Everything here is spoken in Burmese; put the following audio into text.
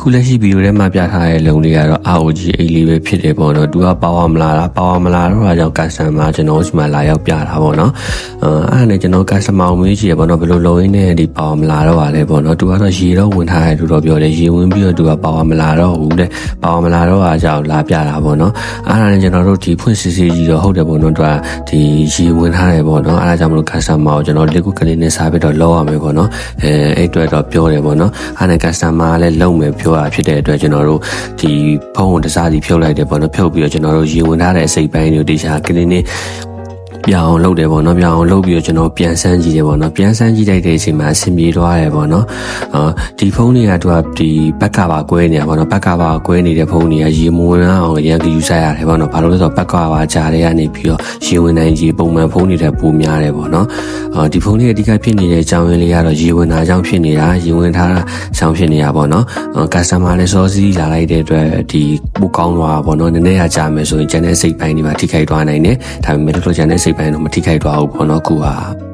ခုလက်ရှိဗီဒီယိုထဲမှာပြထားတဲ့လုံလေးကတော့ ROG 8လေးပဲဖြစ်တယ်ပေါ့နော်သူကပါဝါမလာတာပါဝါမလာတော့အကြောင်း customer ကျွန်တော်ဒီမှာလာရောက်ပြတာပေါ့နော်အဲ့ဒါနဲ့ကျွန်တော် customer ကိုမေးကြည့်ရပေါ့နော်ဘယ်လိုလုံရင်းနဲ့ဒီပါဝါမလာတော့ပါလဲပေါ့နော်သူကတော့ရေတော့ဝင်ထားတယ်သူတော့ပြောတယ်ရေဝင်ပြီးတော့သူကပါဝါမလာတော့ဘူးတဲ့ပါဝါမလာတော့အကြောင်းလာပြတာပေါ့နော်အဲ့ဒါနဲ့ကျွန်တော်တို့ဒီဖွင့်စစ်စစ်ကြီးတော့ဟုတ်တယ်ပေါ့နော်သူကဒီရေဝင်ထားတယ်ပေါ့နော်အဲ့ဒါကြောင့်မလို့ customer ကိုကျွန်တော် liquid clean နဲ့စားပြီးတော့လောက်ရမယ်ပေါ့နော်အဲ့အတွက်တော့ပြောတယ်ပေါ့နော်အဲ့ဒါနဲ့ customer ကလည်းလုံမယ်ပြောတာဖြစ်တဲ့အတွက်ကျွန်တော်တို့ဒီဖုန်းကိုတစားစီဖြုတ်လိုက်တယ်ပေါ့နော်ဖြုတ်ပြီးတော့ကျွန်တော်တို့ရေဝင်ထားတဲ့အစိပ်ပိုင်းတွေကိုတရား clean နဲ့ပြောင်းလုပ်တယ်ပေါ့နော်ပြောင်းလုပ်ပြီးတော့ကျွန်တော်ပြန်ဆန်းကြည့်တယ်ပေါ့နော်ပြန်ဆန်းကြည့်လိုက်တဲ့အချိန်မှာအဆင်ပြေသွားတယ်ပေါ့နော်ဒီဖုန်းတွေကသူကဒီဘက်ကပါကွဲနေတာပေါ့နော်ဘက်ကပါကွဲနေတဲ့ဖုန်းတွေကရေမဝင်အောင်ရန်ကယူဆိုင်ရတယ်ပေါ့နော်ဘာလို့လဲဆိုတော့ဘက်ကပါကြားတွေကနေပြီးတော့ရေဝင်နိုင်ရေပုံမှန်ဖုန်းတွေထက်ပိုများတယ်ပေါ့နော်ဒီဖုန်းတွေအဓိကဖြစ်နေတဲ့အကြောင်းရင်းလေးကတော့ရေဝင်တာကြောင့်ဖြစ်နေတာရေဝင်ထားတာကြောင့်ဖြစ်နေတာပေါ့နော်customer လည်းစောစီးလာလိုက်တဲ့အတွက်ဒီပိုကောင်းသွားတာပေါ့နော်နည်းနည်းကြာမယ်ဆိုရင်ကျန်တဲ့စိတ်ပိုင်းတွေမှာထိခိုက်သွားနိုင်တယ်ဒါပေမဲ့လို့ကျန်တဲ့စိတ်ပိုင်းတော့မထိခိုက်သွားဘူးပေါ့နော်ခုဟာ